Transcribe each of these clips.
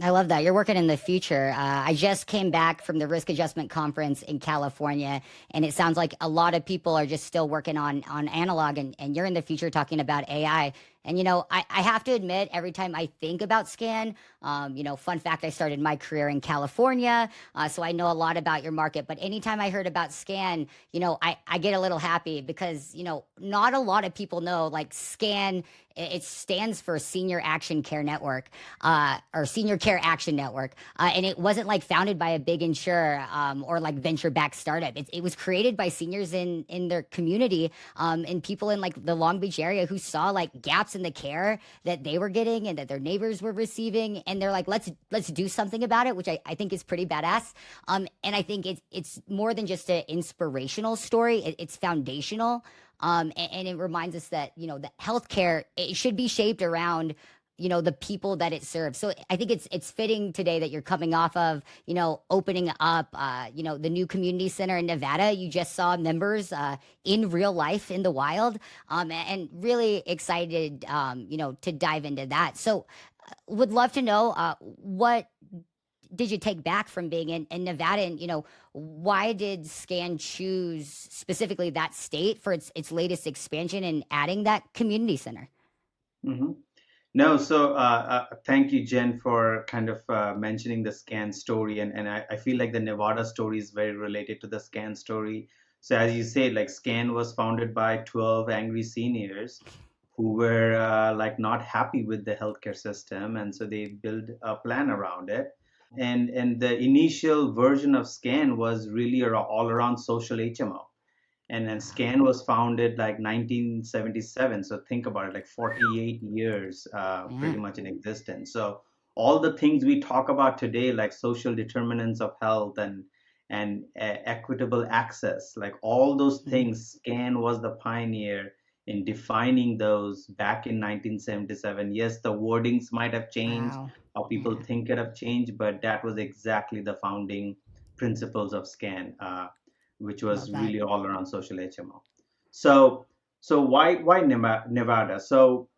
I love that. You're working in the future. I just came back from the risk adjustment conference in California, and it sounds like a lot of people are just still working on analog, and you're in the future talking about AI. And I have to admit, every time I think about scan, fun fact, I started my career in California, so I know a lot about your market. But anytime I heard about scan, I get a little happy because not a lot of people know like scan. It stands for Senior Action Care Network, or Senior Care Action Network. And it wasn't like founded by a big insurer or like venture backed startup. It was created by seniors in their community and people in like the Long Beach area who saw like gaps in the care that they were getting and that their neighbors were receiving. And they're like, let's do something about it, which I think is pretty badass. And I think it's more than just an inspirational story, it's foundational. And it reminds us that the healthcare, it should be shaped around the people that it serves. So I think it's fitting today that you're coming off of opening up the new community center in Nevada. You just saw members in real life in the wild, and really excited to dive into that. So would love to know what did you take back from being in Nevada, and why did Scan choose specifically that state for its latest expansion and adding that community center? hmm No, so thank you, Jen, for kind of mentioning the scan story. And I feel like the Nevada story is very related to the scan story. So, as you say, like scan was founded by 12 angry seniors who were like not happy with the healthcare system. And so they built a plan around it. And the initial version of scan was really all around social HMO. And then Wow. scan was founded like 1977, so think about it, like 48 years pretty Yeah. much in existence. So all the things we talk about today, like social determinants of health and equitable access, like all those Mhm. things, scan was the pioneer in defining those back in 1977. Yes, the wordings might have changed, Wow. how people Yeah. think it have changed, but that was exactly the founding principles of scan, which was Love that. really all around social HMO. So, so why Nevada? So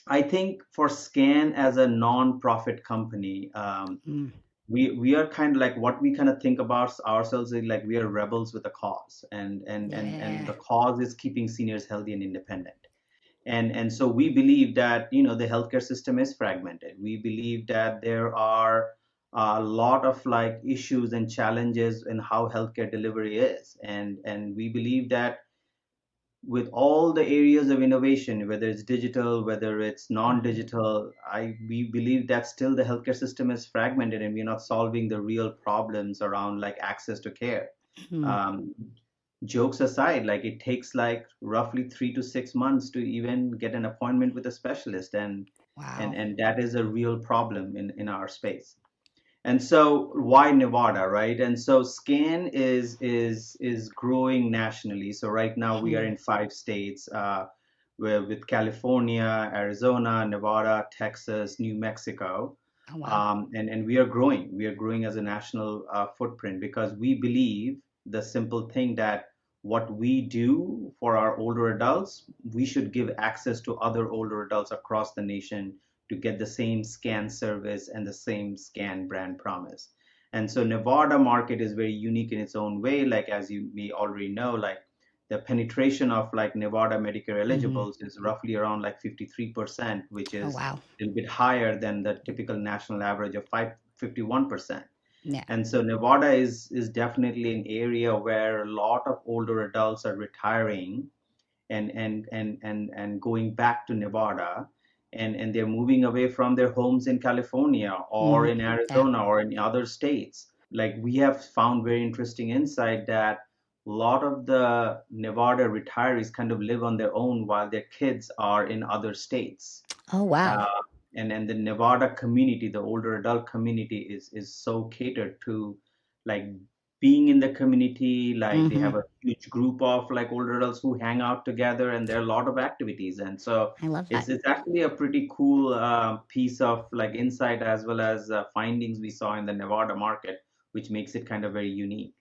I think for Scan as a non-profit company, Mm. we are kind of like what we kind of think about ourselves is like we are rebels with a cause, and Yeah. the cause is keeping seniors healthy and independent. And so we believe that the healthcare system is fragmented. We believe that there are a lot of like issues and challenges in how healthcare delivery is, and we believe that with all the areas of innovation, whether it's digital, whether it's Mhm. non-digital, we believe that still the healthcare system is fragmented and we're not solving the real problems around like access to care. Mm. um, Jokes aside, like it takes like roughly 3 to 6 months to even get an appointment with a specialist, and Wow. and that is a real problem in our space. And so why Nevada, right? And so Scan is growing nationally. So right now we are Mm. in 5 states, with California, Arizona, Nevada, Texas, New Mexico. Oh wow. And we are growing. We are growing as a national footprint because we believe the simple thing that what we do for our older adults, we should give access to other older adults across the nation to get the same scan service and the same scan brand promise. And so Nevada market is very unique in its own way. Like as you may already know, like the penetration of like Nevada Medicare Hmm. eligibles is roughly around like 53%, which Oh is wow. a little bit higher than the typical national average of 51%. Yeah. And so Nevada is definitely an area where a lot of older adults are retiring and going back to Nevada, and they're moving away from their homes in California or Mm. in Yeah. Arizona or in other states. Like we have found very interesting insight that a lot of the Nevada retirees kind of live on their own while their kids are in other states. Oh wow. Uh, and the Nevada community, the older adult community, is so catered to like being in the community. Like they Hmm. have a huge group of like older adults who hang out together, and there are a lot of activities. And so I love that. it's actually a pretty cool piece of like insight as well as findings we saw in the Nevada market, which makes it kind of very unique.